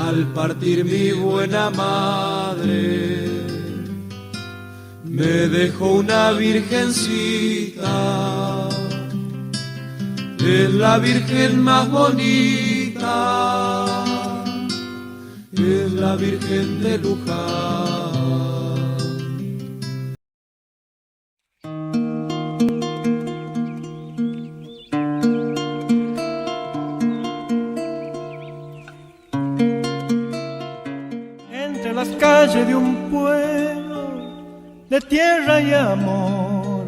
al partir mi buena madre, me dejó una virgencita, es la virgen más bonita, es la virgen de Luján. Entre las calles de un pueblo de tierra y amor,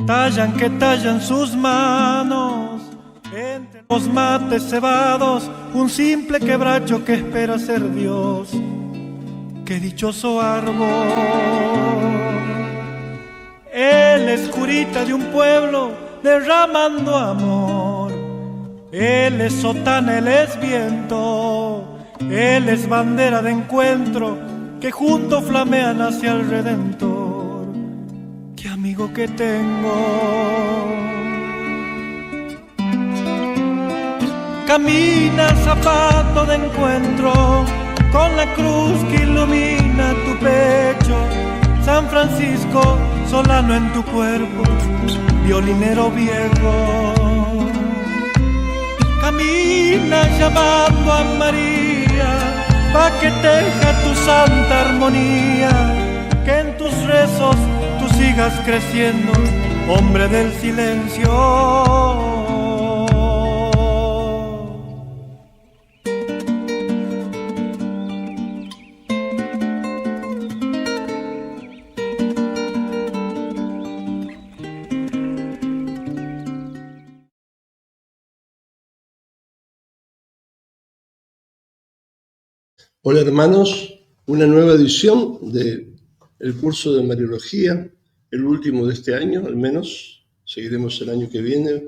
tallan que tallan sus manos. Entre los mates cebados, un simple quebracho que espera ser Dios. ¡Qué dichoso árbol! Él es curita de un pueblo derramando amor. Él es sotana, él es viento. Él es bandera de encuentro que juntos flamean hacia el Redentor. ¡Qué amigo que tengo! Camina zapato de encuentro con la cruz que ilumina tu pecho. San Francisco, solano en tu cuerpo, violinero viejo. Camina llamando a María, pa' que teja tu santa armonía, que en tus rezos tú sigas creciendo, hombre del silencio. Hola hermanos, una nueva edición del curso de Mariología, el último de este año al menos. Seguiremos el año que viene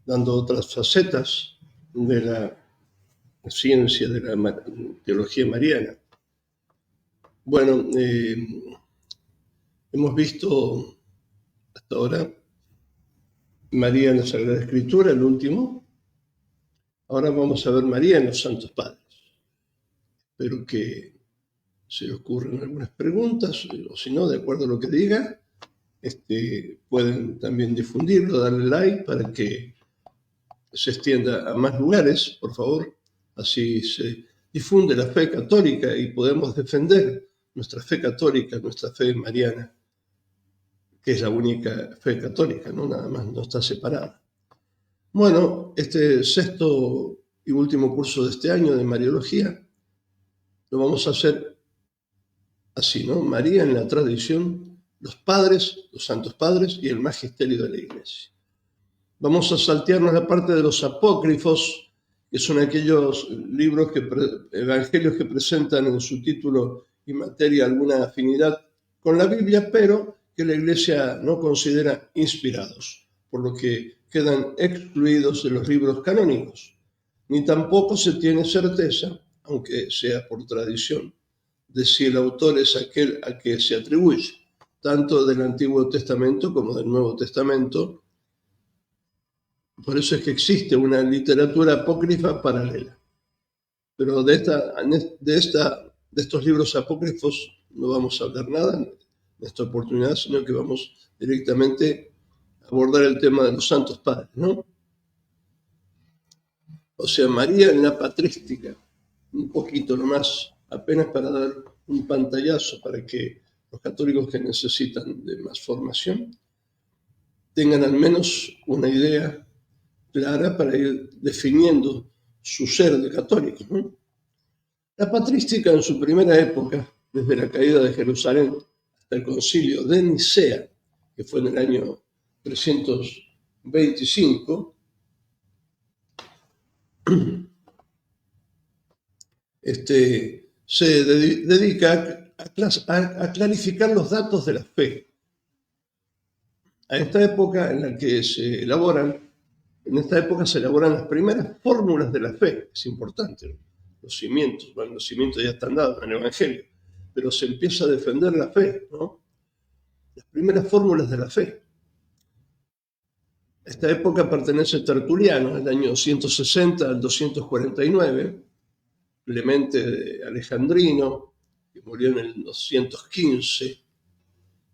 dando otras facetas de la ciencia de la teología mariana. Bueno, hemos visto hasta ahora María en la Sagrada Escritura, el último. Ahora vamos a ver María en los Santos Padres. Espero que se le ocurran algunas preguntas, o si no, de acuerdo a lo que diga, pueden también difundirlo, darle like para que se extienda a más lugares, por favor. Así se difunde la fe católica y podemos defender nuestra fe católica, nuestra fe mariana, que es la única fe católica, ¿no? Nada más, no está separada. Bueno, este sexto y último curso de este año de Mariología lo vamos a hacer así, ¿no? María en la tradición, los padres, los santos padres y el magisterio de la Iglesia. Vamos a saltearnos la parte de los apócrifos, que son aquellos libros, evangelios que presentan en su título y materia alguna afinidad con la Biblia, pero que la Iglesia no considera inspirados, por lo que quedan excluidos de los libros canónicos. Ni tampoco se tiene certeza, aunque sea por tradición, de si el autor es aquel a que se atribuye, tanto del Antiguo Testamento como del Nuevo Testamento. Por eso es que existe una literatura apócrifa paralela. Pero de estos libros apócrifos no vamos a hablar nada en esta oportunidad, sino que vamos directamente a abordar el tema de los santos padres, ¿no? O sea, María en la patrística, un poquito nomás, apenas para dar un pantallazo para que los católicos que necesitan de más formación tengan al menos una idea clara para ir definiendo su ser de católicos, ¿no? La patrística en su primera época, desde la caída de Jerusalén hasta el concilio de Nicea, que fue en el año 325, se dedica a clarificar los datos de la fe. A esta época en la que se elaboran las primeras fórmulas de la fe. Es importante, ¿no? Los cimientos ya están dados en el Evangelio, pero se empieza a defender la fe, ¿no? Las primeras fórmulas de la fe. Esta época pertenece a Tertuliano, del año 160 al 249, Clemente de Alejandrino, que murió en el 215,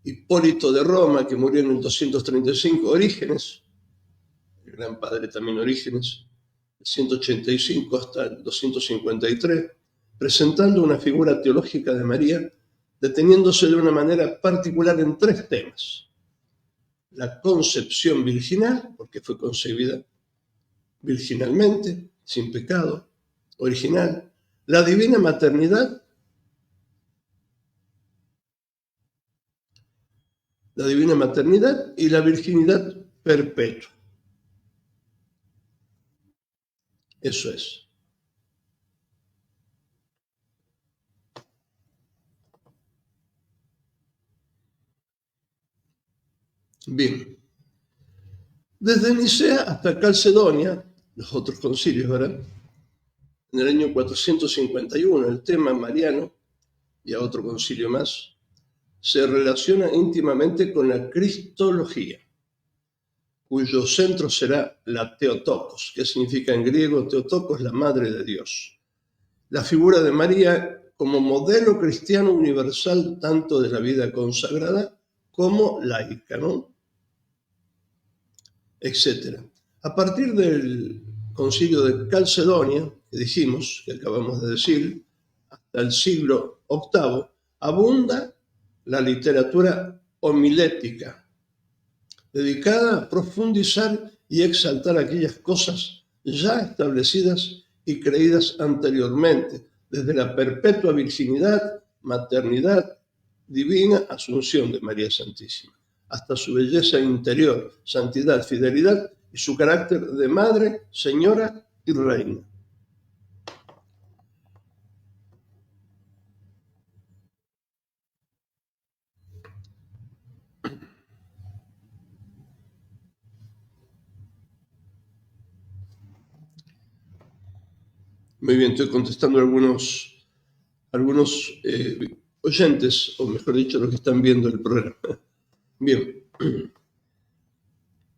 Hipólito de Roma, que murió en el 235, Orígenes, el gran padre también Orígenes, del 185 hasta el 253, presentando una figura teológica de María, deteniéndose de una manera particular en tres temas: la concepción virginal, porque fue concebida virginalmente, sin pecado, original; la divina maternidad, y la virginidad perpetua. Eso es. Bien. Desde Nicea hasta Calcedonia, los otros concilios, ¿verdad? En el año 451, el tema mariano, y a otro concilio más, se relaciona íntimamente con la cristología, cuyo centro será la Theotokos, que significa en griego Theotokos, la Madre de Dios. La figura de María como modelo cristiano universal tanto de la vida consagrada como laica, ¿no? Etcétera. A partir del concilio de Calcedonia, que dijimos, que acabamos de decir, hasta el siglo VIII, abunda la literatura homilética, dedicada a profundizar y exaltar aquellas cosas ya establecidas y creídas anteriormente, desde la perpetua virginidad, maternidad, divina asunción de María Santísima, hasta su belleza interior, santidad, fidelidad y su carácter de madre, señora y reina. Muy bien, estoy contestando a algunos oyentes, o mejor dicho, los que están viendo el programa. Bien.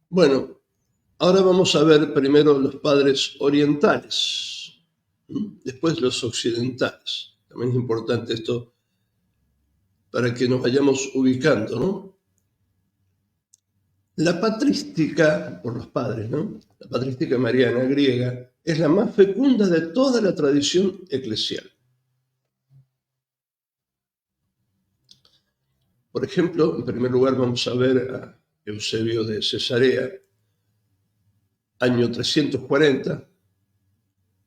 Bueno, ahora vamos a ver primero los padres orientales, después los occidentales. También es importante esto para que nos vayamos ubicando, ¿no? La patrística, por los padres, ¿no? La patrística mariana griega es la más fecunda de toda la tradición eclesial. Por ejemplo, en primer lugar vamos a ver a Eusebio de Cesarea, año 340.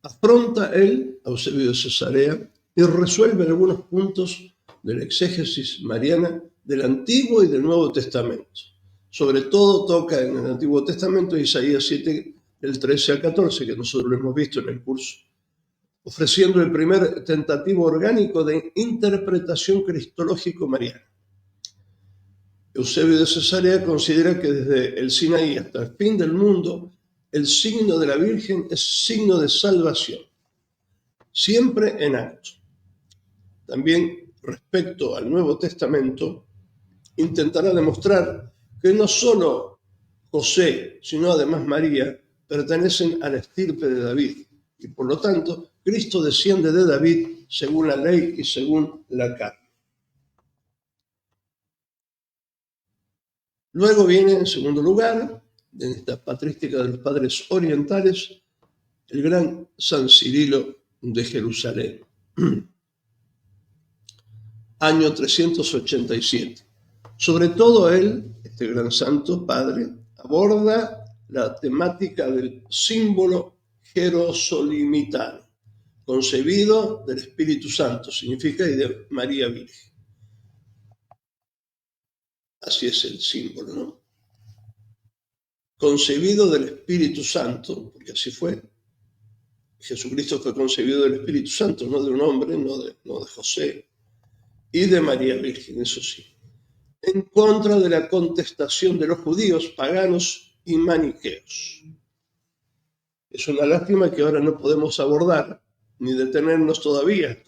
Afronta él, Eusebio de Cesarea, y resuelve algunos puntos de la exégesis mariana del Antiguo y del Nuevo Testamento. Sobre todo toca en el Antiguo Testamento Isaías 7, del 13 al 14, que nosotros lo hemos visto en el curso, ofreciendo el primer tentativo orgánico de interpretación cristológico mariana. Eusebio de Cesarea considera que desde el Sinaí hasta el fin del mundo, el signo de la Virgen es signo de salvación, siempre en acto. También, respecto al Nuevo Testamento, intentará demostrar que no solo José, sino además María, pertenecen a la estirpe de David, y por lo tanto, Cristo desciende de David según la ley y según la carne. Luego viene, en segundo lugar, en esta patrística de los padres orientales, el gran San Cirilo de Jerusalén, año 387. Sobre todo él, este gran santo padre, aborda la temática del símbolo jerosolimitano, concebido del Espíritu Santo, significa, y de María Virgen. Así es el símbolo, ¿no? Concebido del Espíritu Santo, porque así fue. Jesucristo fue concebido del Espíritu Santo, no de un hombre, no de José, y de María Virgen, eso sí. En contra de la contestación de los judíos, paganos y maniqueos. Es una lástima que ahora no podemos abordar, ni detenernos todavía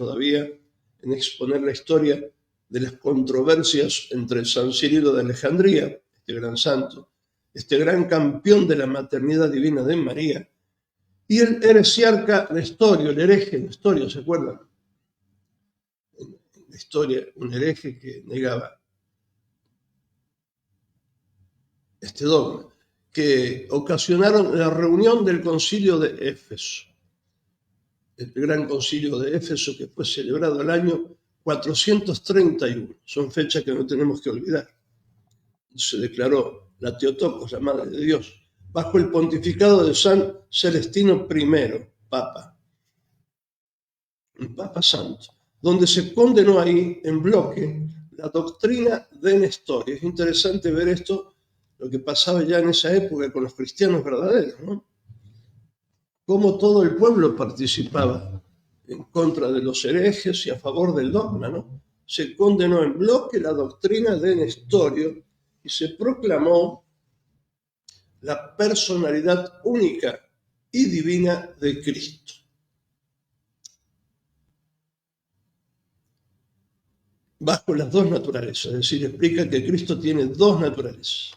en exponer la historia de las controversias entre San Cirilo de Alejandría, este gran santo, este gran campeón de la maternidad divina de María, Y el heresiarca Nestorio, el hereje Nestorio, ¿se acuerdan? En la historia, un hereje que negaba este dogma, que ocasionaron la reunión del concilio de Éfeso, el gran concilio de Éfeso que fue celebrado el año 431. Son fechas que no tenemos que olvidar. Se declaró la Teotocos, la Madre de Dios, bajo el pontificado de San Celestino I, Papa, un Papa Santo, donde se condenó ahí en bloque la doctrina de Nestorio. Es interesante ver esto, lo que pasaba ya en esa época con los cristianos verdaderos, ¿no? Cómo todo el pueblo participaba en contra de los herejes y a favor del dogma, ¿no? Se condenó en bloque la doctrina de Nestorio y se proclamó la personalidad única y divina de Cristo. Bajo las dos naturalezas, es decir, explica que Cristo tiene dos naturalezas.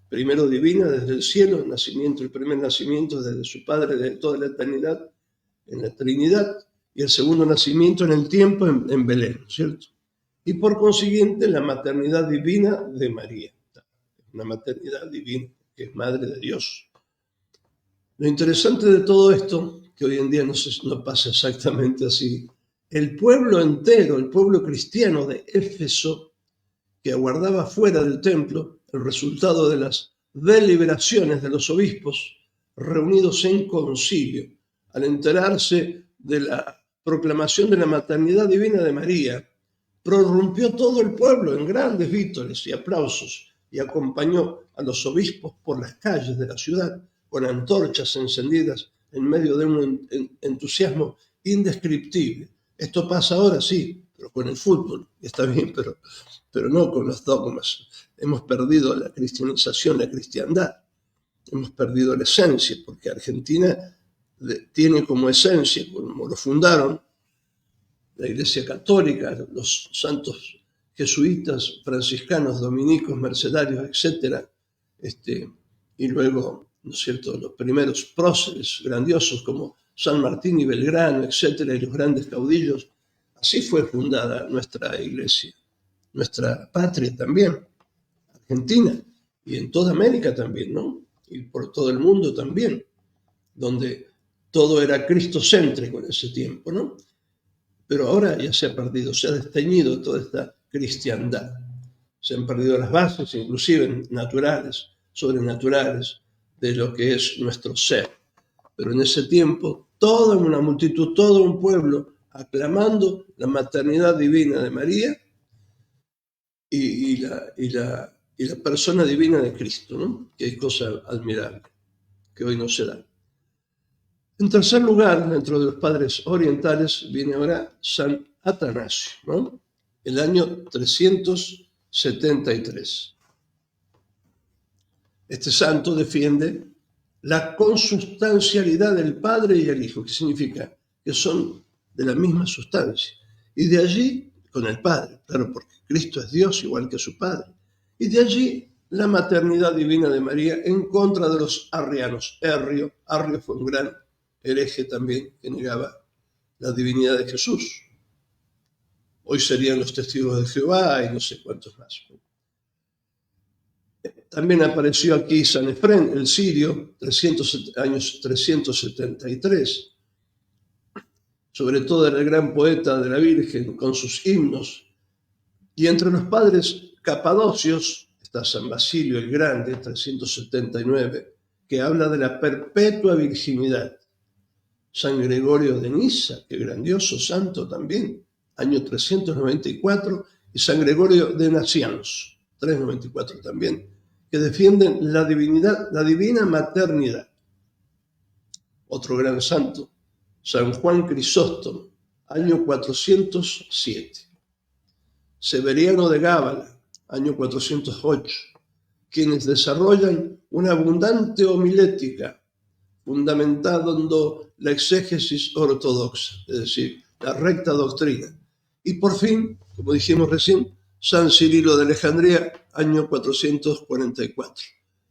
Primero divina desde el cielo, el nacimiento, el primer nacimiento desde su Padre de toda la eternidad, en la Trinidad, y el segundo nacimiento en el tiempo en Belén, ¿cierto? Y por consiguiente la maternidad divina de María, una maternidad divina que es Madre de Dios. Lo interesante de todo esto, que hoy en día no pasa exactamente así, el pueblo entero, el pueblo cristiano de Éfeso, que aguardaba fuera del templo el resultado de las deliberaciones de los obispos reunidos en concilio, al enterarse de la proclamación de la maternidad divina de María, prorrumpió todo el pueblo en grandes vítores y aplausos y acompañó a los obispos por las calles de la ciudad con antorchas encendidas en medio de un entusiasmo indescriptible. Esto pasa ahora, sí, pero con el fútbol, está bien, pero no con los dogmas. Hemos perdido la cristianización, la cristiandad. Hemos perdido la esencia, porque Argentina tiene como esencia, como lo fundaron la Iglesia Católica, los santos jesuitas, franciscanos, dominicos, mercedarios, etc. Y luego, ¿no es cierto?, los primeros próceres grandiosos como San Martín y Belgrano, etc., y los grandes caudillos. Así fue fundada nuestra iglesia, nuestra patria también, Argentina, y en toda América también, ¿no? Y por todo el mundo también, donde todo era cristocéntrico en ese tiempo, ¿no? Pero ahora ya se ha perdido, se ha desteñido toda esta cristiandad. Se han perdido las bases, inclusive naturales, sobrenaturales, de lo que es nuestro ser. Pero en ese tiempo, toda una multitud, todo un pueblo, aclamando la maternidad divina de María y la persona divina de Cristo, ¿no? Que es cosa admirable, que hoy no se da. En tercer lugar, dentro de los padres orientales, viene ahora San Atanasio, ¿no? El año 373. Este santo defiende la consustancialidad del Padre y el Hijo, que significa que son de la misma sustancia. Y de allí, con el Padre, claro, porque Cristo es Dios igual que su Padre. Y de allí la maternidad divina de María en contra de los arrianos. Arrio fue un gran hereje también que negaba la divinidad de Jesús. Hoy serían los testigos de Jehová y no sé cuántos más. También apareció aquí San Efrén, el sirio, años 373. Sobre todo era el gran poeta de la Virgen con sus himnos. Y entre los padres capadocios está San Basilio el Grande, 379, que habla de la perpetua virginidad. San Gregorio de Niza, que grandioso santo también, año 394, y San Gregorio de Nacianos, 394 también, que defienden la divinidad, la divina maternidad. Otro gran santo, San Juan Crisóstomo, año 407. Severiano de Gábala, año 408, quienes desarrollan una abundante homilética fundamentando la exégesis ortodoxa, es decir, la recta doctrina. Y por fin, como dijimos recién, San Cirilo de Alejandría, año 444,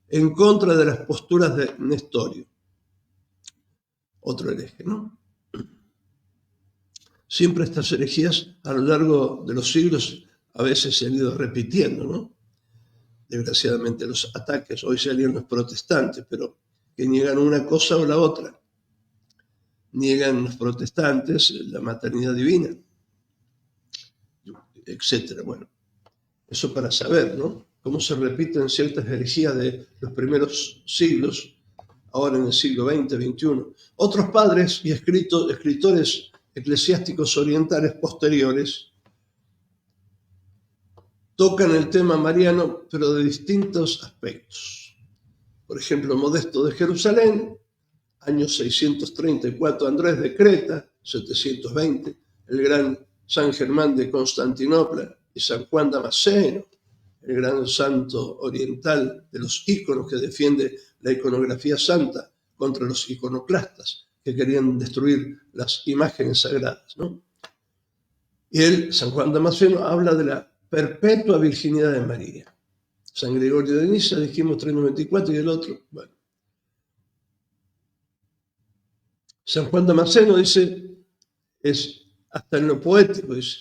en contra de las posturas de Nestorio. otro hereje, ¿no? Siempre estas herejías a lo largo de los siglos a veces se han ido repitiendo, ¿no? Desgraciadamente los ataques, hoy serían los protestantes, pero que niegan una cosa o la otra. Niegan los protestantes la maternidad divina, etcétera. Bueno, eso para saber, ¿no? Cómo se repiten ciertas herejías de los primeros siglos, ahora en el siglo XX, XXI. Otros padres y escritores eclesiásticos orientales posteriores tocan el tema mariano, pero de distintos aspectos. Por ejemplo, Modesto de Jerusalén, año 634, Andrés de Creta, 720, el gran San Germán de Constantinopla y San Juan Damasceno, el gran santo oriental de los íconos que defiende la iconografía santa contra los iconoclastas que querían destruir las imágenes sagradas, ¿no? Y él, San Juan Damasceno, habla de la perpetua virginidad de María. San Gregorio de Niza, dijimos 394, y el otro, bueno. San Juan Damasceno dice, es hasta en lo poético, dice.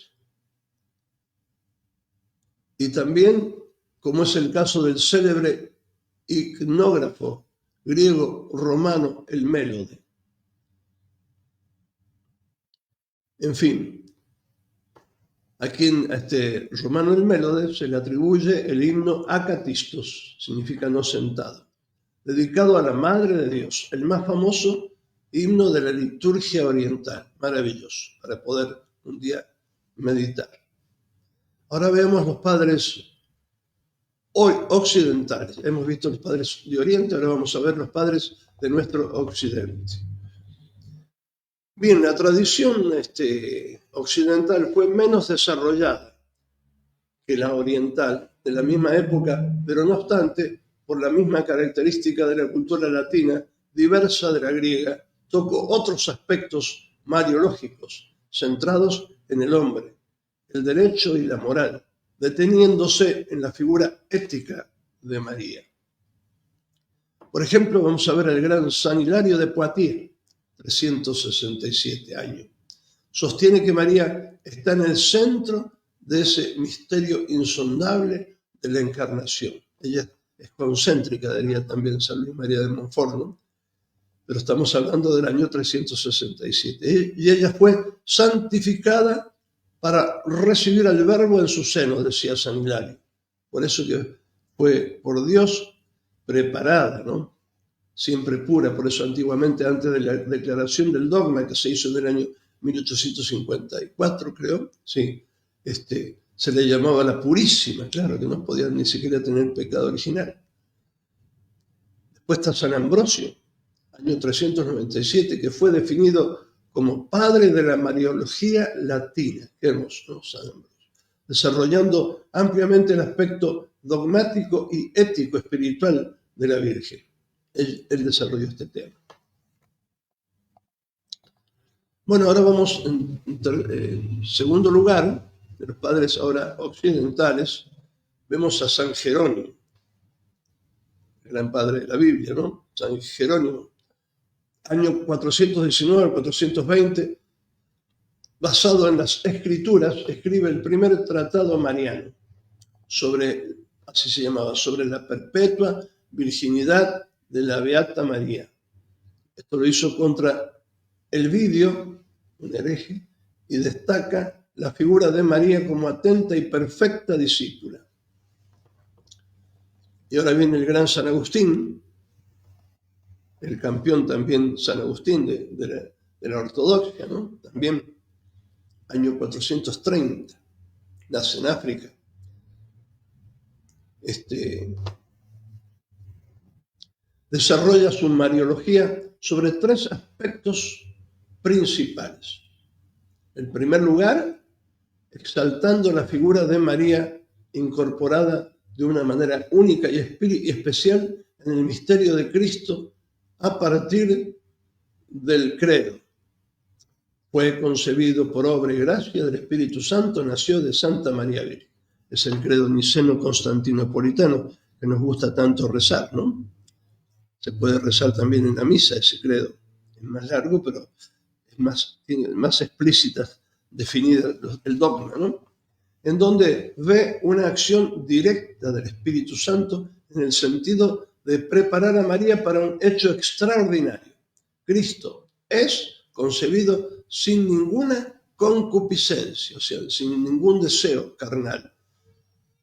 Y también, como es el caso del célebre iconógrafo griego-romano, el Mélode. En fin, aquí a este romano el Mélode se le atribuye el himno Acatistos, significa no sentado, dedicado a la Madre de Dios, el más famoso himno de la liturgia oriental, maravilloso, para poder un día meditar. Ahora veamos los padres hoy occidentales. Hemos visto los padres de Oriente, ahora vamos a ver los padres de nuestro Occidente. Bien, la tradición occidental fue menos desarrollada que la oriental de la misma época, pero no obstante, por la misma característica de la cultura latina, diversa de la griega, tocó otros aspectos mariológicos centrados en el hombre, el derecho y la moral, deteniéndose en la figura ética de María. Por ejemplo, vamos a ver al gran San Hilario de Poitiers, 367 años. Sostiene que María está en el centro de ese misterio insondable de la encarnación. Ella es concéntrica, diría también San Luis María de Montfort, ¿no? Pero estamos hablando del año 367. Y ella fue santificada para recibir al Verbo en su seno, decía San Hilario. Por eso que fue por Dios preparada, ¿no? Siempre pura. Por eso antiguamente, antes de la declaración del dogma que se hizo en el año 1854, creo, sí, se le llamaba la Purísima, claro, que no podía ni siquiera tener pecado original. Después está San Ambrosio, año 397, que fue definido como padre de la Mariología latina. Qué hermoso, ¿no? San Ambrosio. Desarrollando ampliamente el aspecto dogmático y ético espiritual de la Virgen. Él desarrolló este tema. Bueno, ahora vamos en segundo lugar, de los padres ahora occidentales, vemos a San Jerónimo, el gran padre de la Biblia, ¿no? San Jerónimo, año 419 al 420, basado en las Escrituras, escribe el primer tratado mariano sobre, así se llamaba, sobre la perpetua virginidad de la Beata María. Esto lo hizo contra Elvidio, un hereje, y destaca la figura de María como atenta y perfecta discípula. Y ahora viene el gran San Agustín, el campeón también San Agustín de la ortodoxia, ¿no? También año 430, nace en África. Desarrolla su mariología sobre tres aspectos principales. En primer lugar, exaltando la figura de María incorporada de una manera única y especial en el misterio de Cristo a partir del credo. Fue concebido por obra y gracia del Espíritu Santo, nació de Santa María Virgen. Es el credo niceno-constantinopolitano que nos gusta tanto rezar, ¿no? Se puede rezar también en la misa ese credo, es más largo, pero tiene más explícitas definidas el dogma, ¿no? En donde ve una acción directa del Espíritu Santo en el sentido de preparar a María para un hecho extraordinario. Cristo es concebido sin ninguna concupiscencia, o sea, sin ningún deseo carnal,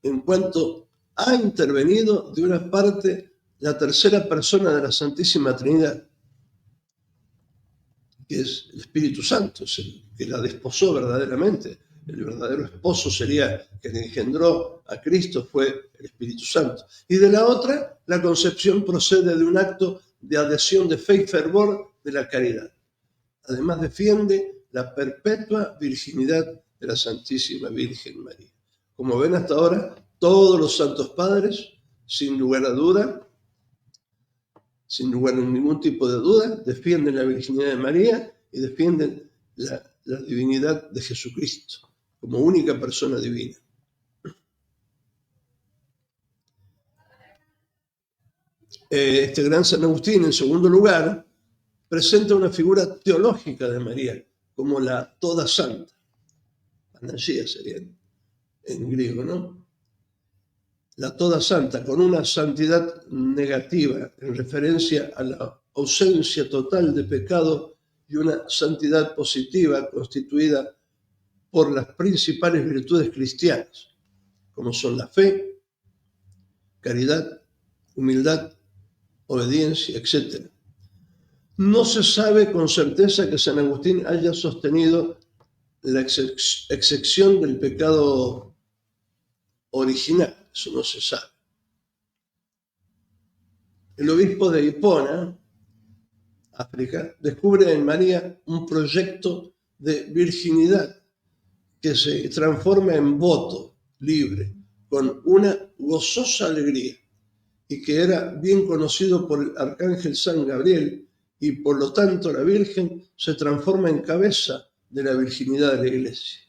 en cuanto ha intervenido de una parte la tercera persona de la Santísima Trinidad, que es el Espíritu Santo, es el que la desposó verdaderamente. El verdadero esposo sería quien engendró a Cristo, fue el Espíritu Santo. Y de la otra, la concepción procede de un acto de adhesión de fe y fervor de la caridad. Además, defiende la perpetua virginidad de la Santísima Virgen María. Como ven hasta ahora, todos los santos padres, sin lugar a duda, sin lugar a ningún tipo de duda, defienden la virginidad de María y defienden la divinidad de Jesucristo como única persona divina. Este gran San Agustín, en segundo lugar, presenta una figura teológica de María como la toda santa. Panagia sería en griego, ¿no? La toda santa, con una santidad negativa en referencia a la ausencia total de pecado y una santidad positiva constituida por las principales virtudes cristianas, como son la fe, caridad, humildad, obediencia, etc. No se sabe con certeza que San Agustín haya sostenido la excepción del pecado original, eso no se sabe. El obispo de Hipona, África, descubre en María un proyecto de virginidad que se transforma en voto libre, con una gozosa alegría, y que era bien conocido por el arcángel San Gabriel, y por lo tanto la Virgen se transforma en cabeza de la virginidad de la Iglesia.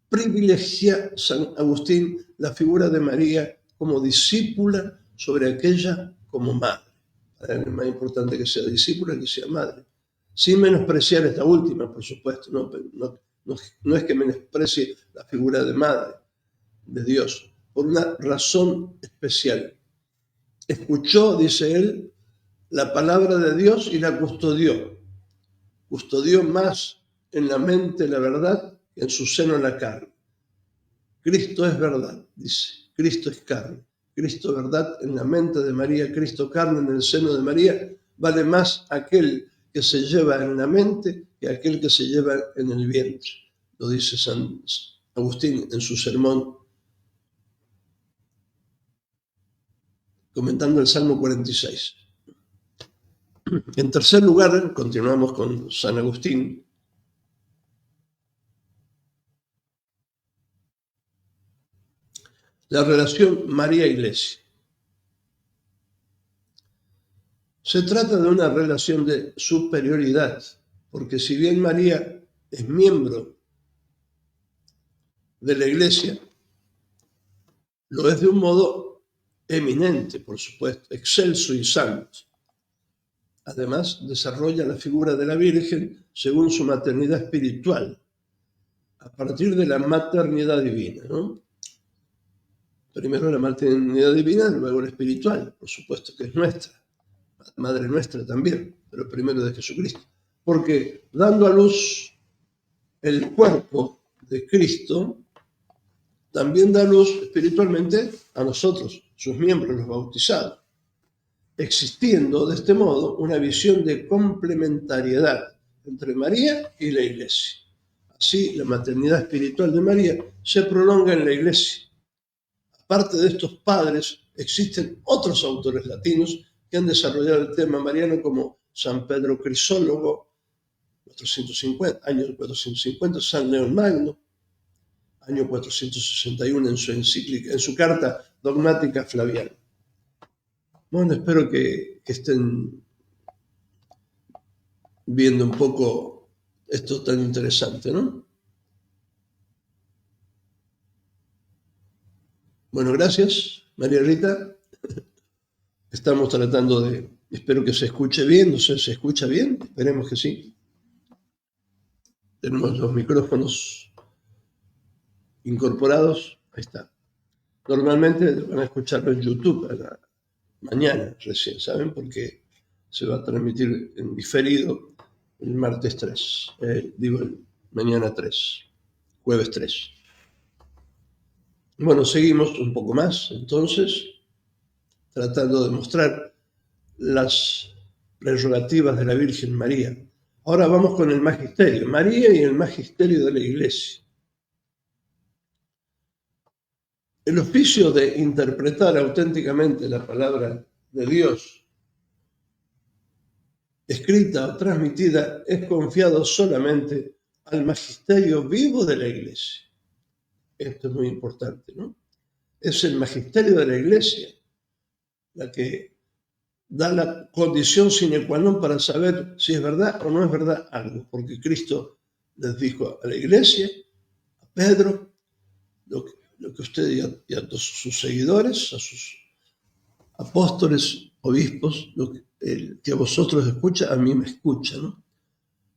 Privilegia San Agustín la figura de María como discípula sobre aquella como madre. Es más importante que sea discípula que sea madre, sin menospreciar esta última, por supuesto, no es que menosprecie la figura de madre de Dios, por una razón especial. Escuchó, dice él, la palabra de Dios y la custodió. Custodió más en la mente la verdad que en su seno la carne. Cristo es verdad, dice. Cristo es carne. Cristo verdad en la mente de María, Cristo carne en el seno de María. Vale más aquel que se lleva en la mente que aquel que se lleva en el vientre. Lo dice San Agustín en su sermón, comentando el Salmo 46. En tercer lugar, continuamos con San Agustín. La relación María-Iglesia. Se trata de una relación de superioridad, porque si bien María es miembro de la Iglesia, lo es de un modo eminente, por supuesto, excelso y santo. Además, desarrolla la figura de la Virgen según su maternidad espiritual, a partir de la maternidad divina, ¿no? Primero la maternidad divina, luego la espiritual, por supuesto que es nuestra, madre nuestra también, pero primero de Jesucristo. Porque dando a luz el cuerpo de Cristo, también da luz espiritualmente a nosotros, sus miembros, los bautizados, existiendo de este modo una visión de complementariedad entre María y la Iglesia. Así, la maternidad espiritual de María se prolonga en la Iglesia. Aparte de estos padres, existen otros autores latinos que han desarrollado el tema mariano, como San Pedro Crisólogo, año 450, San León Magno, año 461 en su encíclica, en su carta dogmática Flaviana. Bueno, espero que estén viendo un poco esto tan interesante, ¿no? Bueno, gracias, María Rita. Estamos tratando de Espero que se escuche bien, no sé, ¿se escucha bien? Esperemos que sí. Tenemos los micrófonos incorporados, ahí está. Normalmente van a escucharlo en YouTube mañana recién, ¿saben? Porque se va a transmitir en diferido el martes 3, mañana 3, jueves 3. Bueno, seguimos un poco más, entonces, tratando de mostrar las prerrogativas de la Virgen María. Ahora vamos con el magisterio, María y el magisterio de la Iglesia. El oficio de interpretar auténticamente la palabra de Dios, escrita o transmitida, es confiado solamente al magisterio vivo de la Iglesia. Esto es muy importante, ¿no? Es el magisterio de la Iglesia la que da la condición sine qua non para saber si es verdad o no es verdad algo, porque Cristo les dijo a la Iglesia, a Pedro, lo que usted y a todos sus seguidores, a sus apóstoles, obispos, el que a vosotros escucha, a mí me escucha, ¿no?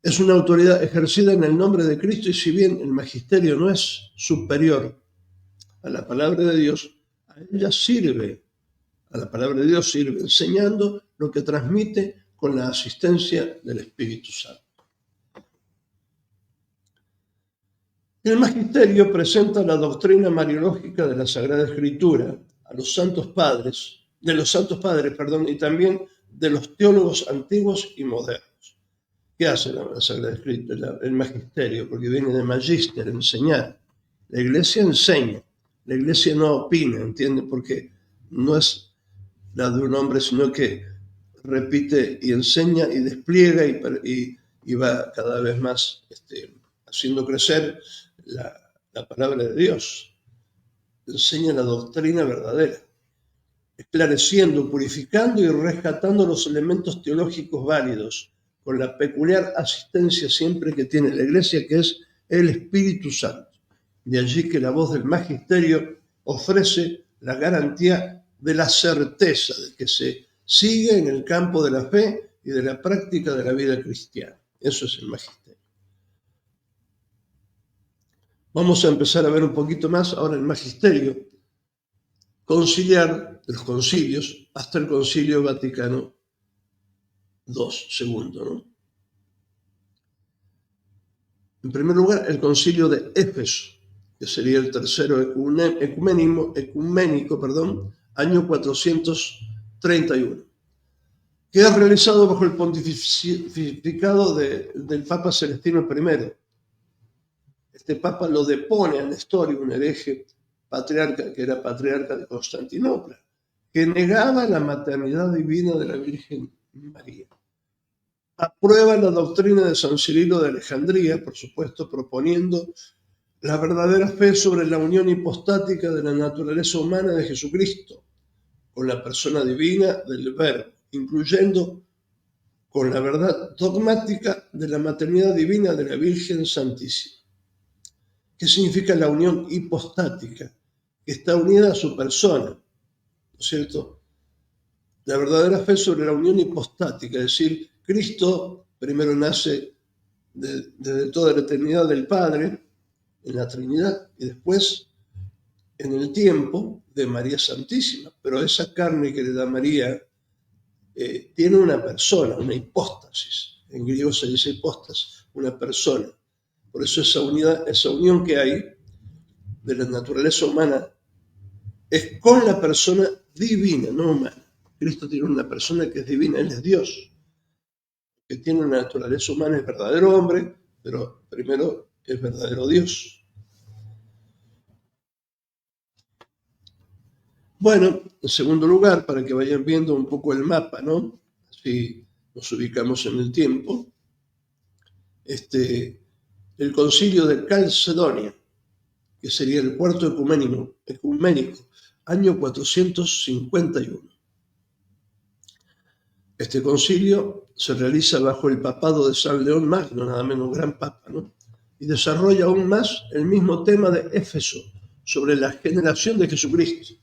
Es una autoridad ejercida en el nombre de Cristo y si bien el magisterio no es superior a la palabra de Dios, a ella sirve, a la palabra de Dios sirve enseñando lo que transmite con la asistencia del Espíritu Santo. El magisterio presenta la doctrina mariológica de la Sagrada Escritura a los santos padres, y también de los teólogos antiguos y modernos. ¿Qué hace la Sagrada Escritura? El magisterio, porque viene de magister, enseñar. La Iglesia enseña, la Iglesia no opina, ¿entiende? Porque no es la de un hombre, sino que repite y enseña y despliega y va cada vez más haciendo crecer la palabra de Dios. Enseña la doctrina verdadera, esclareciendo, purificando y rescatando los elementos teológicos válidos, con la peculiar asistencia siempre que tiene la Iglesia, que es el Espíritu Santo. De allí que la voz del magisterio ofrece la garantía de la certeza de que se sigue en el campo de la fe y de la práctica de la vida cristiana. Eso es el magisterio. Vamos a empezar a ver un poquito más ahora el magisterio conciliar de los concilios hasta el Concilio Vaticano II, ¿no? En primer lugar, el Concilio de Éfeso, que sería el tercero ecuménico, año 431, que es realizado bajo el pontificado del Papa Celestino I. Este Papa lo depone a Nestorio, un hereje patriarca, que era patriarca de Constantinopla, que negaba la maternidad divina de la Virgen María. Aprueba la doctrina de San Cirilo de Alejandría, por supuesto, proponiendo la verdadera fe sobre la unión hipostática de la naturaleza humana de Jesucristo con la persona divina del Verbo, incluyendo con la verdad dogmática de la maternidad divina de la Virgen Santísima. ¿Qué significa la unión hipostática? Que está unida a su persona, ¿no es cierto? La verdadera fe sobre la unión hipostática, es decir, Cristo primero nace desde toda la eternidad del Padre, en la Trinidad, y después en el tiempo de María Santísima. Pero esa carne que le da María tiene una persona, una hipóstasis. En griego se dice hipóstasis, una persona. Por eso esa unión que hay de la naturaleza humana es con la persona divina, no humana. Cristo tiene una persona que es divina, Él es Dios, que tiene una naturaleza humana, es verdadero hombre, pero primero es verdadero Dios. Bueno, en segundo lugar, para que vayan viendo un poco el mapa, ¿no? Así nos ubicamos en el tiempo. El concilio de Calcedonia, que sería el cuarto ecuménico, año 451. Este concilio se realiza bajo el papado de San León Magno, nada menos gran papa, ¿no? Y desarrolla aún más el mismo tema de Éfeso, sobre la generación de Jesucristo,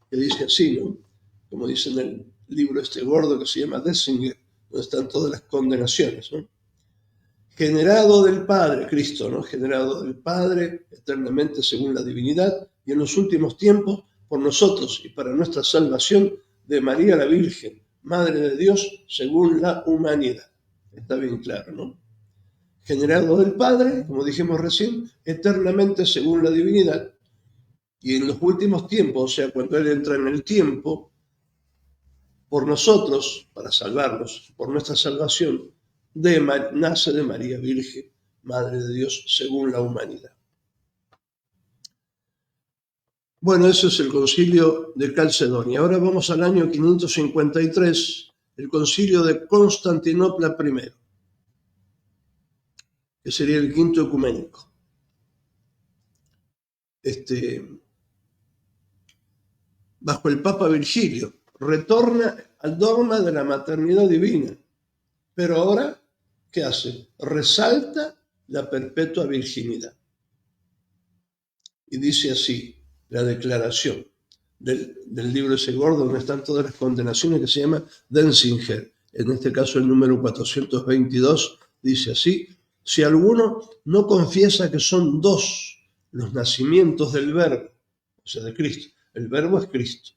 que dice así, ¿no? Como dice en el libro este gordo que se llama Denzinger, donde están todas las condenaciones, ¿no? Generado del Padre, Cristo, ¿no? Generado del Padre eternamente según la divinidad, y en los últimos tiempos por nosotros y para nuestra salvación de María la Virgen, Madre de Dios, según la humanidad. Está bien claro, ¿no? Generado del Padre, como dijimos recién, eternamente según la divinidad, y en los últimos tiempos, o sea, cuando Él entra en el tiempo, por nosotros, para salvarnos, por nuestra salvación, nace de María Virgen, Madre de Dios, según la humanidad. Bueno, eso es el concilio de Calcedonia. Ahora vamos al año 553, el concilio de Constantinopla I, que sería el quinto ecuménico. Bajo el Papa Virgilio, retorna al dogma de la maternidad divina, pero ahora, ¿qué hace? Resalta la perpetua virginidad. Y dice así la declaración del libro ese gordo donde están todas las condenaciones, que se llama Denzinger. En este caso el número 422 dice así: si alguno no confiesa que son dos los nacimientos del Verbo, o sea, de Cristo, el Verbo es Cristo.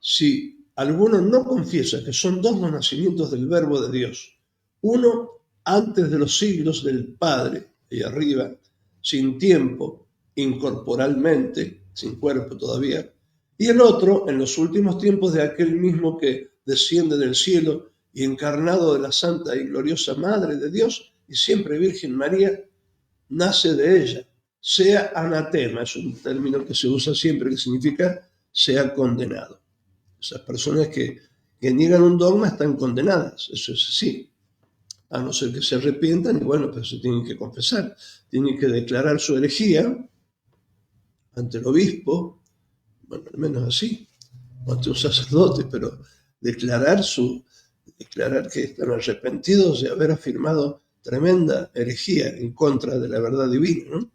Si alguno no confiesa que son dos los nacimientos del Verbo de Dios, uno antes de los siglos del Padre, y arriba, sin tiempo, incorporalmente, sin cuerpo todavía, y el otro en los últimos tiempos de aquel mismo que desciende del cielo y encarnado de la santa y gloriosa Madre de Dios y siempre Virgen María, nace de ella, sea anatema, es un término que se usa siempre, que significa sea condenado. Esas personas que niegan un dogma están condenadas, eso es así, a no ser que se arrepientan, y bueno, pues se tienen que confesar, tienen que declarar su herejía ante el obispo, bueno, al menos así, o ante un sacerdote, pero declarar que están arrepentidos de haber afirmado tremenda herejía en contra de la verdad divina, ¿no?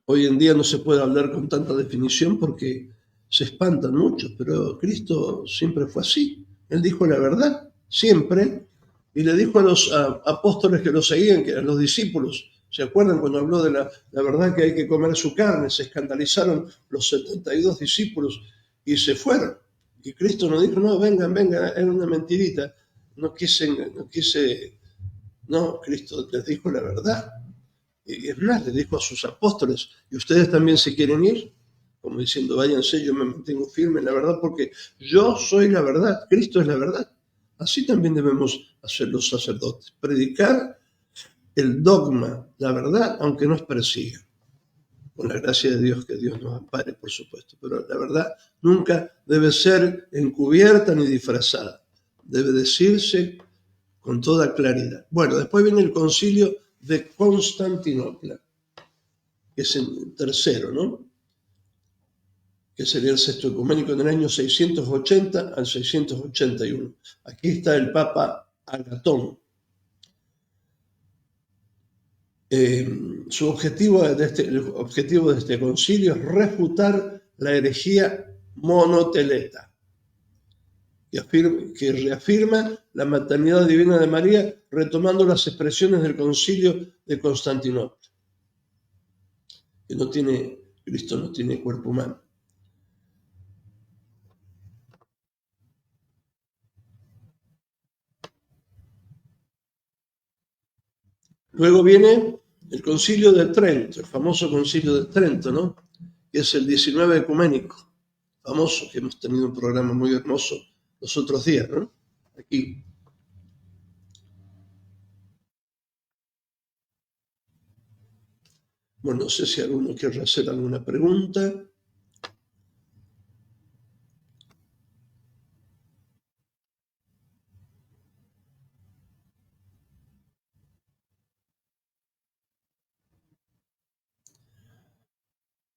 Hoy en día no se puede hablar con tanta definición porque se espantan mucho, pero Cristo siempre fue así. Él dijo la verdad, siempre, y le dijo a los apóstoles que lo seguían, que eran los discípulos, ¿se acuerdan cuando habló de la verdad que hay que comer su carne? Se escandalizaron los 72 discípulos y se fueron. Y Cristo nos dijo, no, vengan, era una mentirita. No, Cristo les dijo la verdad. Y es más, le dijo a sus apóstoles, ¿y ustedes también se quieren ir? Como diciendo, váyanse, yo me mantengo firme en la verdad porque yo soy la verdad, Cristo es la verdad. Así también debemos hacer los sacerdotes, predicar el dogma, la verdad, aunque nos persiga. Con la gracia de Dios, que Dios nos ampare, por supuesto. Pero la verdad nunca debe ser encubierta ni disfrazada. Debe decirse con toda claridad. Bueno, después viene el concilio de Constantinopla, que es el tercero, ¿no? Que sería el sexto ecuménico en el año 680 al 681. Aquí está el Papa Agatón. El objetivo de este concilio es refutar la herejía monoteleta, que reafirma la maternidad divina de María, retomando las expresiones del concilio de Constantinopla, que Cristo no tiene cuerpo humano. Luego viene el concilio de Trento, el famoso concilio de Trento, ¿no? Que es el 19 ecuménico, famoso, que hemos tenido un programa muy hermoso los otros días, ¿no? Aquí. Bueno, no sé si alguno quiere hacer alguna pregunta.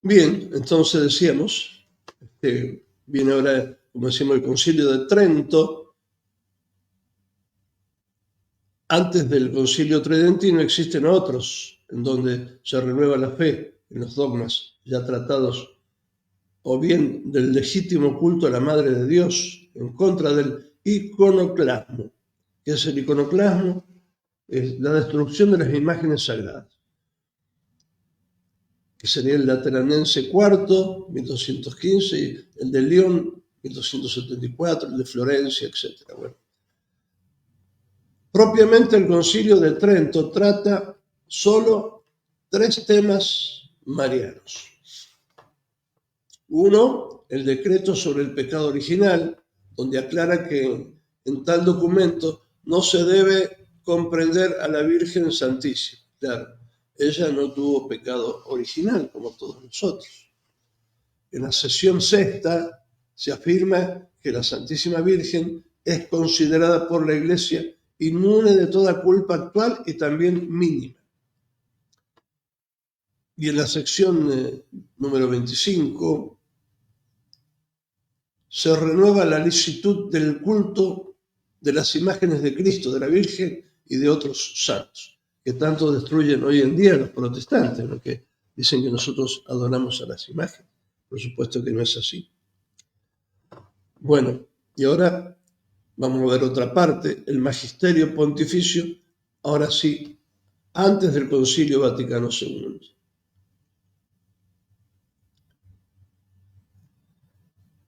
Bien, entonces decíamos, viene ahora, como decimos, el concilio de Trento. Antes del concilio tridentino existen otros, en donde se renueva la fe en los dogmas ya tratados o bien del legítimo culto a la Madre de Dios, en contra del iconoclasmo. ¿Qué es el iconoclasmo? Es la destrucción de las imágenes sagradas, que sería el Lateranense IV, 1215, y el de León, 1274, el de Florencia, etc. Bueno, propiamente el Concilio de Trento trata solo 3 temas marianos. Uno, el decreto sobre el pecado original, donde aclara que en tal documento no se debe comprender a la Virgen Santísima. Claro, ella no tuvo pecado original como todos nosotros. En la sesión sexta se afirma que la Santísima Virgen es considerada por la Iglesia inmune de toda culpa actual y también mínima. Y en la sección número 25 se renueva la licitud del culto de las imágenes de Cristo, de la Virgen y de otros santos, que tanto destruyen hoy en día los protestantes, ¿no? Que dicen que nosotros adoramos a las imágenes. Por supuesto que no es así. Bueno, y ahora vamos a ver otra parte, el magisterio pontificio, ahora sí, antes del Concilio Vaticano II.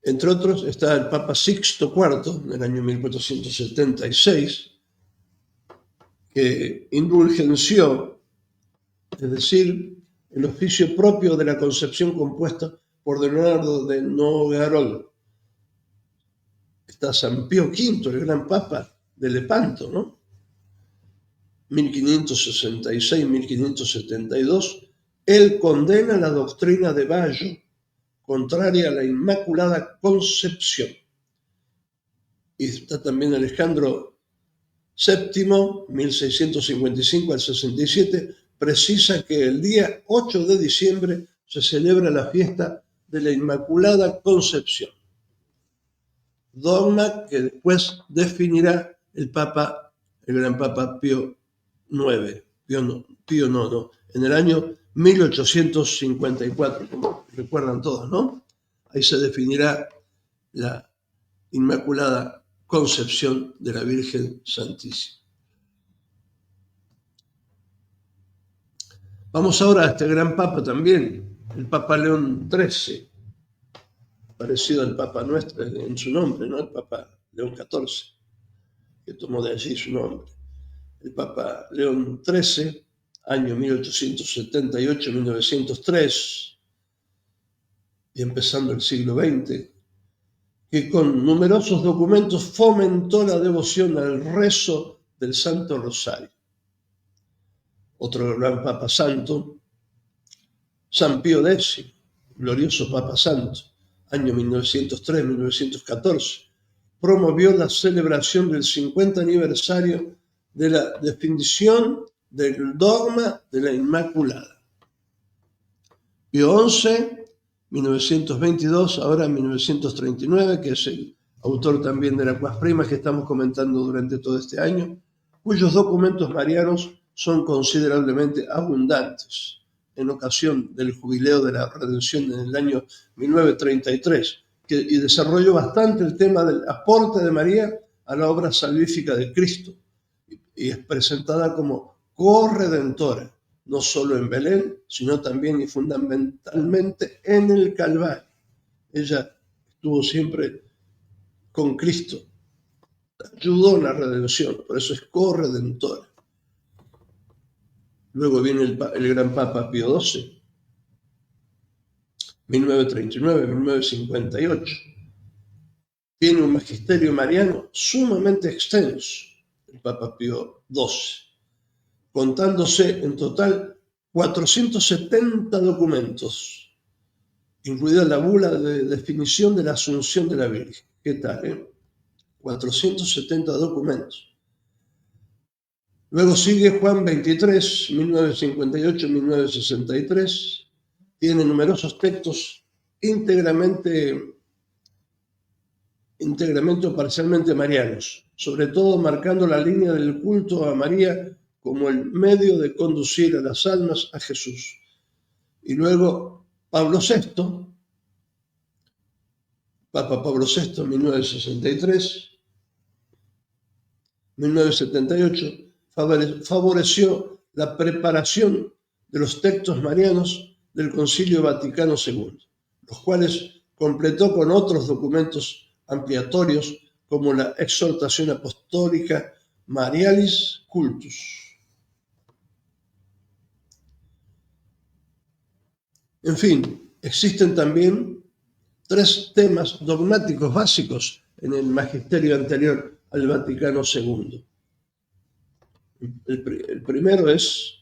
Entre otros está el Papa Sixto IV, en el año 1476, que indulgenció, es decir, el oficio propio de la concepción compuesta por Leonardo de Nogarol. Está San Pío V, el gran Papa de Lepanto, ¿no? 1566-1572, él condena la doctrina de Bayo, contraria a la Inmaculada Concepción. Y está también Alejandro VII, 1655 al 67, precisa que el día 8 de diciembre se celebra la fiesta de la Inmaculada Concepción. Dogma que después definirá el gran Papa Pío IX, en el año 1854, como recuerdan todos, ¿no? Ahí se definirá la Inmaculada Concepción de la Virgen Santísima. Vamos ahora a este gran Papa también, el Papa León XIII, parecido al Papa nuestro en su nombre, ¿no? El Papa León XIV, que tomó de allí su nombre. El Papa León XIII, año 1878-1903, y empezando el siglo XX, que con numerosos documentos fomentó la devoción al rezo del Santo Rosario. Otro gran Papa Santo, San Pío X, glorioso Papa Santo, año 1903-1914, promovió la celebración del 50 aniversario de la definición del dogma de la Inmaculada. Pío XI, 1922, ahora 1939, que es el autor también de la Quas Primas que estamos comentando durante todo este año, cuyos documentos marianos son considerablemente abundantes en ocasión del jubileo de la redención en el año 1933, y desarrolló bastante el tema del aporte de María a la obra salvífica de Cristo, y es presentada como corredentora, no solo en Belén, sino también y fundamentalmente en el Calvario. Ella estuvo siempre con Cristo, ayudó en la redención, por eso es corredentora. Luego viene el gran Papa Pío XII, 1939-1958. Tiene un magisterio mariano sumamente extenso, el Papa Pío XII, contándose en total 470 documentos, incluida la bula de definición de la Asunción de la Virgen. ¿Qué tal, 470 documentos. Luego sigue Juan XXIII, 1958-1963. Tiene numerosos textos íntegramente o parcialmente marianos, sobre todo marcando la línea del culto a María como el medio de conducir a las almas a Jesús. Y luego Pablo VI, Papa Pablo VI, 1963, 1978, favoreció la preparación de los textos marianos del Concilio Vaticano II, los cuales completó con otros documentos ampliatorios como la exhortación apostólica Marialis Cultus. En fin, existen también 3 temas dogmáticos básicos en el magisterio anterior al Vaticano II. El primero es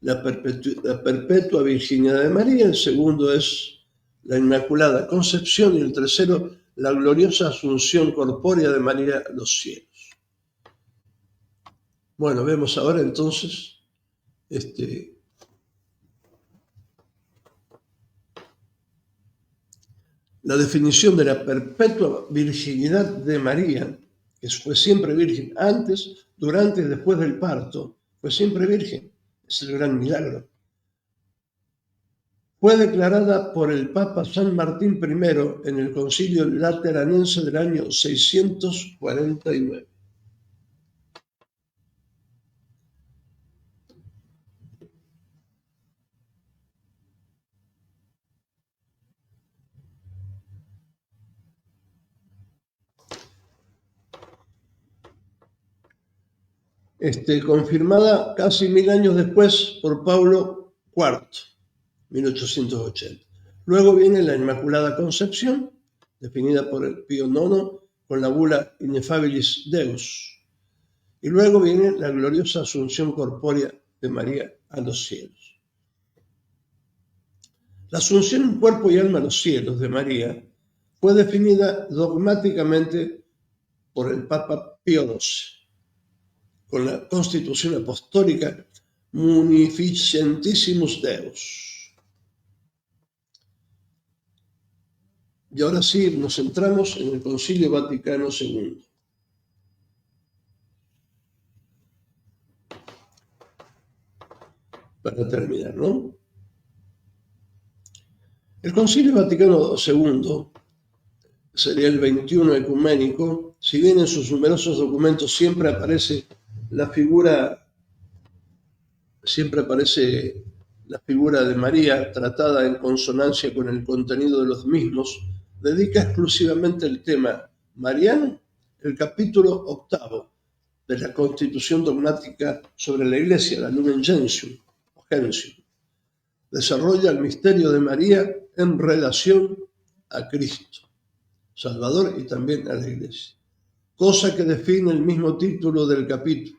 la perpetua virginidad de María, el segundo es la Inmaculada Concepción y el tercero, la gloriosa asunción corpórea de María a los cielos. Bueno, vemos ahora entonces la definición de la perpetua virginidad de María, que fue siempre virgen antes, durante y después del parto, fue siempre virgen. Es el gran milagro. Fue declarada por el Papa San Martín I en el Concilio Lateranense del año 649. Confirmada casi 1000 años después por Pablo IV, 1880. Luego viene la Inmaculada Concepción, definida por el Pío IX con la bula Ineffabilis Deus. Y luego viene la gloriosa asunción corpórea de María a los cielos. La asunción en cuerpo y alma a los cielos de María fue definida dogmáticamente por el Papa Pío XII, con la Constitución Apostólica Munificentissimus Deus. Y ahora sí, nos centramos en el Concilio Vaticano II. Para terminar, ¿no? El Concilio Vaticano II sería el 21 ecuménico, si bien en sus numerosos documentos siempre aparece la figura de María tratada en consonancia con el contenido de los mismos, dedica exclusivamente el tema mariano el capítulo 8 de la Constitución Dogmática sobre la Iglesia, la Lumen Gentium, o Gentium. Desarrolla el misterio de María en relación a Cristo, Salvador, y también a la Iglesia, cosa que define el mismo título del capítulo,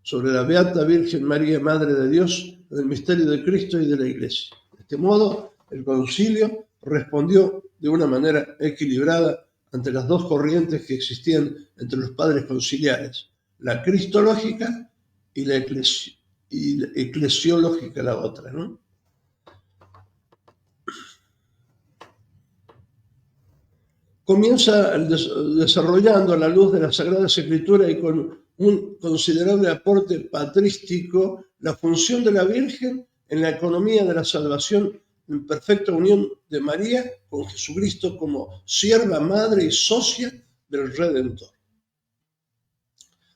sobre la Beata Virgen María, Madre de Dios, del misterio de Cristo y de la Iglesia. De este modo, el concilio respondió de una manera equilibrada ante las dos corrientes que existían entre los padres conciliares, la cristológica y la eclesiológica, la otra, ¿no? Comienza desarrollando a la luz de la Sagrada Escritura y con un considerable aporte patrístico la función de la Virgen en la economía de la salvación en perfecta unión de María con Jesucristo como sierva, madre y socia del Redentor.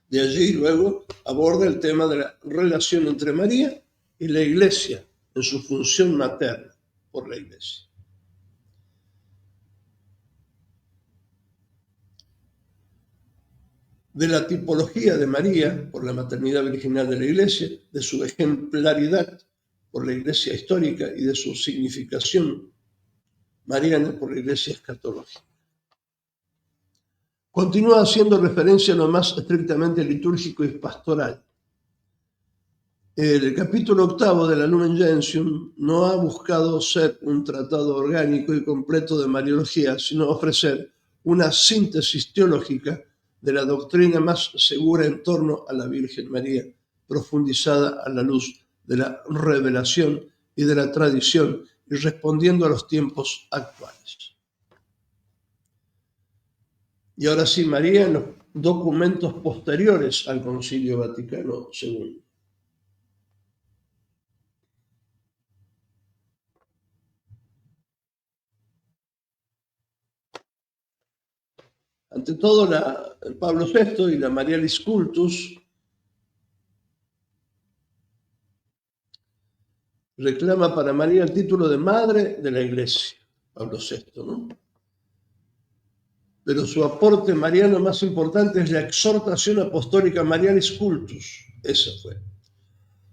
De allí luego aborda el tema de la relación entre María y la Iglesia en su función materna por la Iglesia. De la tipología de María por la maternidad virginal de la Iglesia, de su ejemplaridad por la Iglesia histórica y de su significación mariana por la Iglesia escatológica. Continúa haciendo referencia a lo más estrictamente litúrgico y pastoral. El capítulo 8 de la Lumen Gentium no ha buscado ser un tratado orgánico y completo de Mariología, sino ofrecer una síntesis teológica de la doctrina más segura en torno a la Virgen María, profundizada a la luz de la revelación y de la tradición y respondiendo a los tiempos actuales. Y ahora sí, María en los documentos posteriores al Concilio Vaticano II. Ante todo, el Pablo VI y la Marialis Cultus reclama para María el título de Madre de la Iglesia, Pablo VI, ¿no? Pero su aporte mariano más importante es la exhortación apostólica Marialis Cultus, esa fue,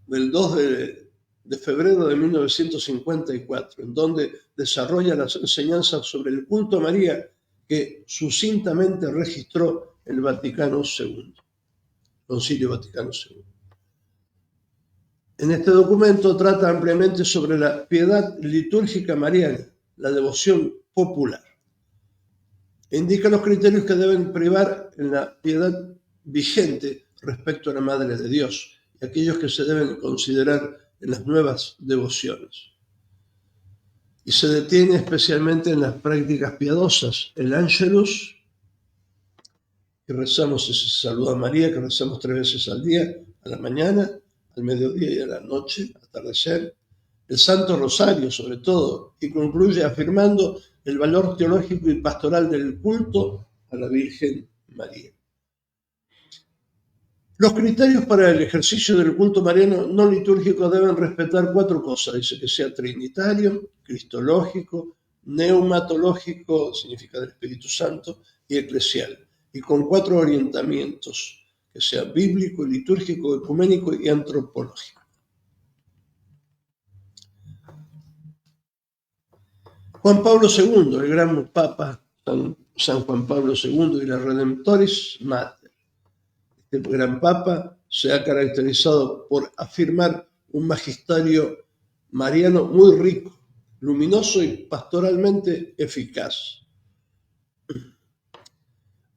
del 2 de febrero de 1954, en donde desarrolla las enseñanzas sobre el culto a María que sucintamente registró el Vaticano II, Concilio Vaticano II. En este documento trata ampliamente sobre la piedad litúrgica mariana, la devoción popular. Indica los criterios que deben privar en la piedad vigente respecto a la Madre de Dios y aquellos que se deben considerar en las nuevas devociones. Y se detiene especialmente en las prácticas piadosas, el Ángelus, que rezamos ese saludo a María, que rezamos 3 veces al día, a la mañana, al mediodía y a la noche, al atardecer, el Santo Rosario sobre todo, y concluye afirmando el valor teológico y pastoral del culto a la Virgen María. Los criterios para el ejercicio del culto mariano no litúrgico deben respetar 4 cosas. Dice que sea trinitario, cristológico, neumatológico, significa del Espíritu Santo, y eclesial. Y con 4 orientamientos, que sea bíblico, litúrgico, ecuménico y antropológico. Juan Pablo II, el gran Papa, San Juan Pablo II y la Redemptoris Mater. El gran Papa se ha caracterizado por afirmar un magisterio mariano muy rico, luminoso y pastoralmente eficaz.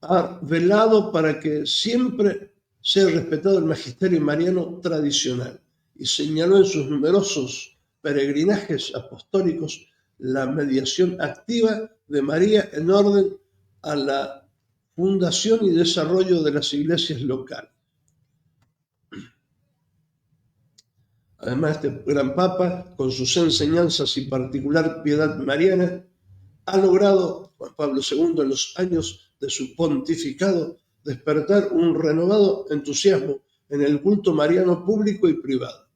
Ha velado para que siempre sea respetado el magisterio mariano tradicional y señaló en sus numerosos peregrinajes apostólicos la mediación activa de María en orden a la fundación y desarrollo de las iglesias locales. Además, este gran Papa, con sus enseñanzas y particular piedad mariana, ha logrado, Juan Pablo II, en los años de su pontificado, despertar un renovado entusiasmo en el culto mariano público y privado.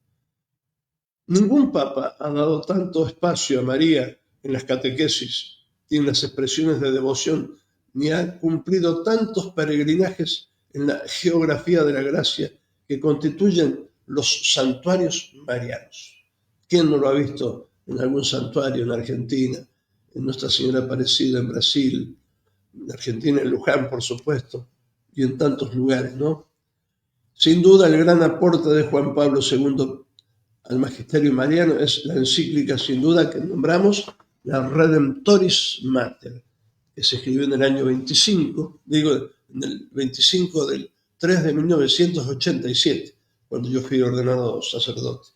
Ningún Papa ha dado tanto espacio a María en las catequesis y en las expresiones de devoción, ni ha cumplido tantos peregrinajes en la geografía de la gracia que constituyen los santuarios marianos. ¿Quién no lo ha visto en algún santuario en Argentina, en Nuestra Señora Aparecida en Brasil, en Argentina, en Luján, por supuesto, y en tantos lugares, ¿no? Sin duda, el gran aporte de Juan Pablo II al magisterio mariano es la encíclica, sin duda, que nombramos la Redemptoris Mater, que se escribió en el año 25, en el 25 del 3 de 1987, cuando yo fui ordenado sacerdote.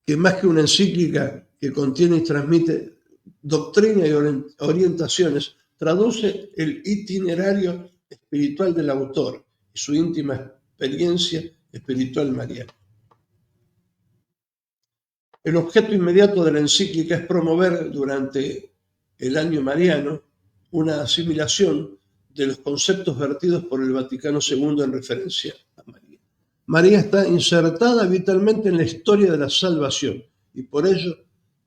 Que más que una encíclica que contiene y transmite doctrina y orientaciones, traduce el itinerario espiritual del autor y su íntima experiencia espiritual mariana. El objeto inmediato de la encíclica es promover durante el año mariano una asimilación de los conceptos vertidos por el Vaticano II en referencia a María. María está insertada vitalmente en la historia de la salvación y por ello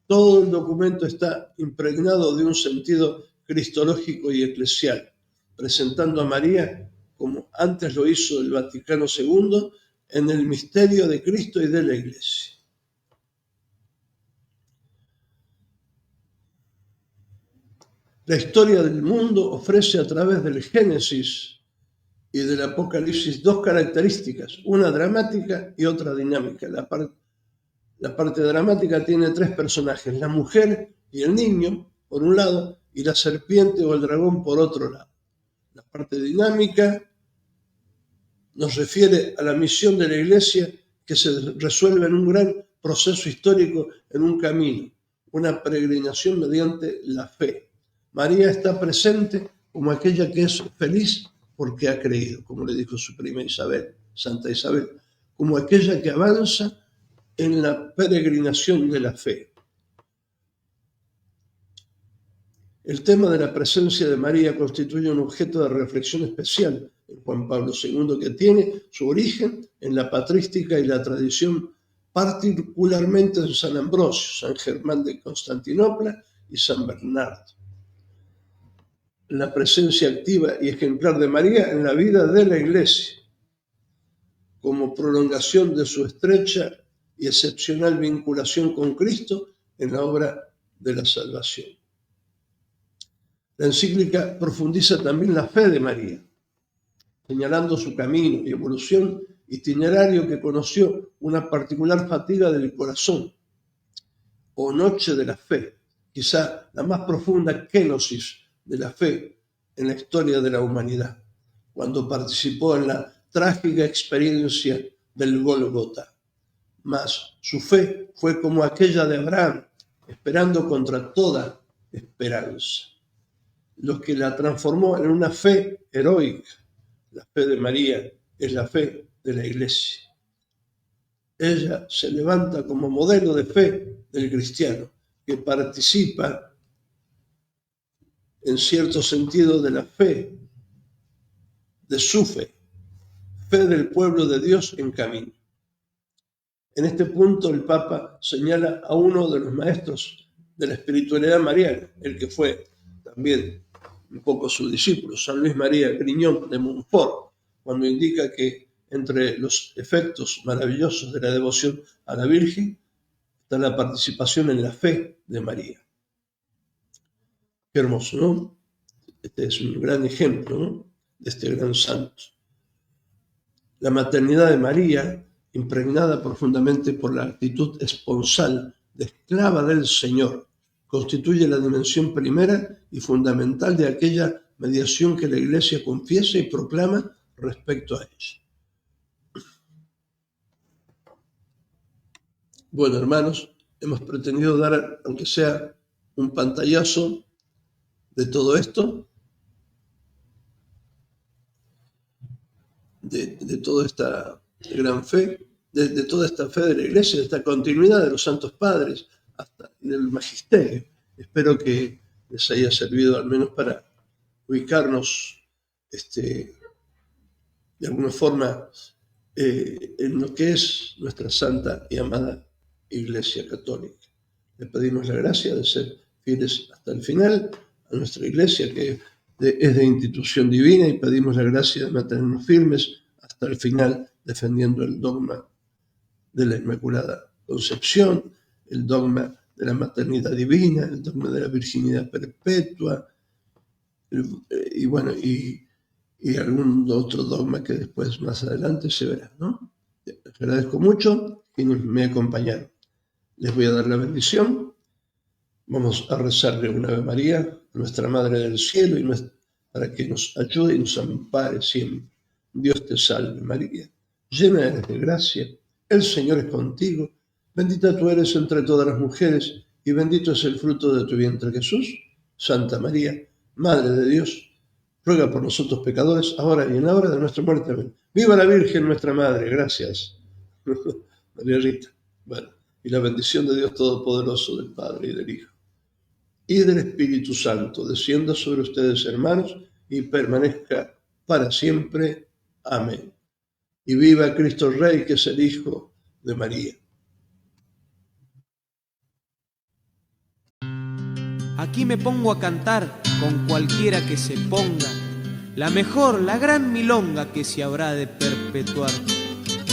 todo el documento está impregnado de un sentido cristológico y eclesial, presentando a María como antes lo hizo el Vaticano II en el misterio de Cristo y de la Iglesia. La historia del mundo ofrece a través del Génesis y del Apocalipsis 2 características, una dramática y otra dinámica. La parte dramática tiene 3 personajes, la mujer y el niño, por un lado, y la serpiente o el dragón, por otro lado. La parte dinámica nos refiere a la misión de la Iglesia que se resuelve en un gran proceso histórico, en un camino, una peregrinación mediante la fe. María está presente como aquella que es feliz porque ha creído, como le dijo su prima Isabel, Santa Isabel, como aquella que avanza en la peregrinación de la fe. El tema de la presencia de María constituye un objeto de reflexión especial en Juan Pablo II, que tiene su origen en la patrística y la tradición, particularmente en San Ambrosio, San Germán de Constantinopla y San Bernardo. La presencia activa y ejemplar de María en la vida de la Iglesia, como prolongación de su estrecha y excepcional vinculación con Cristo en la obra de la salvación. La encíclica profundiza también la fe de María, señalando su camino y evolución itinerario, que conoció una particular fatiga del corazón, o noche de la fe, quizá la más profunda kénosis de la fe en la historia de la humanidad, cuando participó en la trágica experiencia del Gólgota. Mas su fe fue como aquella de Abraham, esperando contra toda esperanza, lo que la transformó en una fe heroica. La fe de María es la fe de la Iglesia. Ella se levanta como modelo de fe del cristiano, que participa en cierto sentido de la fe, de su fe del pueblo de Dios en camino. En este punto el Papa señala a uno de los maestros de la espiritualidad mariana, el que fue también un poco su discípulo, San Luis María Grignon de Montfort, cuando indica que entre los efectos maravillosos de la devoción a la Virgen está la participación en la fe de María. Qué hermoso, ¿no? Este es un gran ejemplo, ¿no?, de este gran santo. La maternidad de María, impregnada profundamente por la actitud esponsal de esclava del Señor, constituye la dimensión primera y fundamental de aquella mediación que la Iglesia confiesa y proclama respecto a ella. Bueno, hermanos, hemos pretendido dar, aunque sea un pantallazo de todo esto, de toda esta gran fe, de toda esta fe de la Iglesia, de esta continuidad de los santos padres, hasta del magisterio. Espero que les haya servido al menos para ubicarnos de alguna forma en lo que es nuestra santa y amada Iglesia Católica. Le pedimos la gracia de ser fieles hasta el final a nuestra Iglesia, que es de institución divina, y pedimos la gracia de mantenernos firmes hasta el final, defendiendo el dogma de la Inmaculada Concepción, el dogma de la maternidad divina, el dogma de la virginidad perpetua, y algún otro dogma que después, más adelante, se verá, ¿no? Les agradezco mucho quienes me acompañaron. Les voy a dar la bendición. Vamos a rezarle una Ave María a nuestra Madre del Cielo para que nos ayude y nos ampare siempre. Dios te salve María, llena eres de gracia, el Señor es contigo, bendita tú eres entre todas las mujeres y bendito es el fruto de tu vientre Jesús. Santa María, Madre de Dios, ruega por nosotros pecadores, ahora y en la hora de nuestra muerte. Amén. Viva la Virgen nuestra Madre, gracias. María Rita. Bueno, y la bendición de Dios Todopoderoso, del Padre y del Hijo y del Espíritu Santo, descienda sobre ustedes, hermanos, y permanezca para siempre. Amén. Y viva Cristo Rey, que es el Hijo de María. Aquí me pongo a cantar con cualquiera que se ponga, la mejor, la gran milonga que se habrá de perpetuar.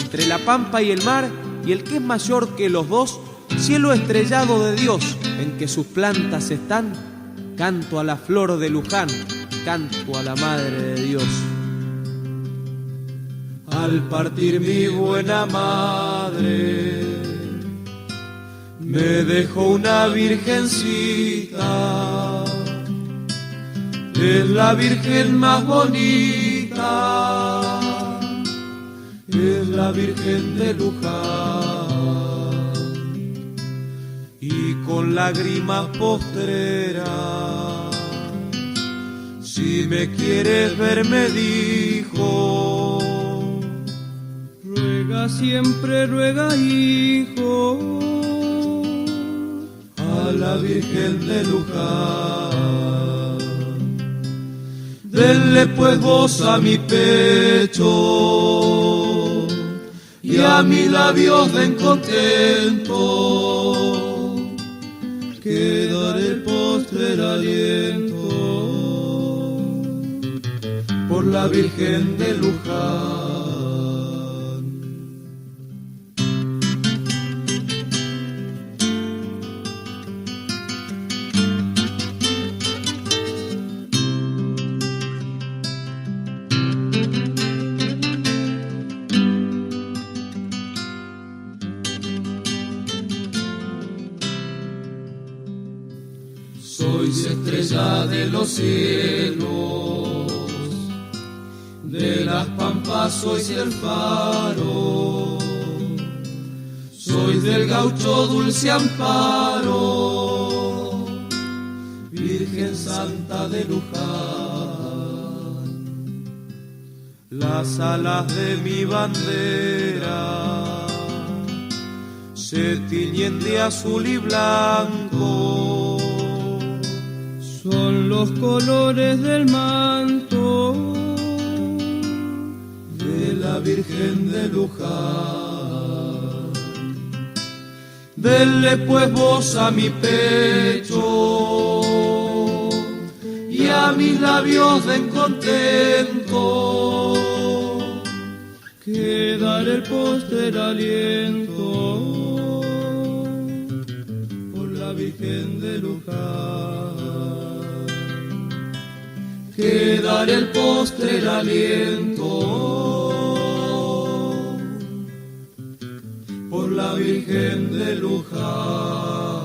Entre la pampa y el mar, y el que es mayor que los dos, cielo estrellado de Dios, en que sus plantas están, canto a la flor de Luján, canto a la Madre de Dios. Al partir mi buena madre, me dejó una virgencita, es la virgen más bonita, es la virgen de Luján, y con lágrimas postreras, si me quieres ver, me dijo, ruega siempre, ruega, hijo, a la Virgen de Luján. denle pues voz a mi pecho, y a mis labios den contento, que daré el postrer aliento por la Virgen de Luján. Sois estrella de los cielos, de las pampas sois el faro, sois del gaucho dulce amparo, Virgen Santa de Luján. Las alas de mi bandera se tiñen de azul y blanco, son los colores del manto de la Virgen de Luján. Denle pues voz a mi pecho, y a mis labios den contento, que daré el postrer aliento por la Virgen de Luján. que daré el postrer aliento por la Virgen de Luján.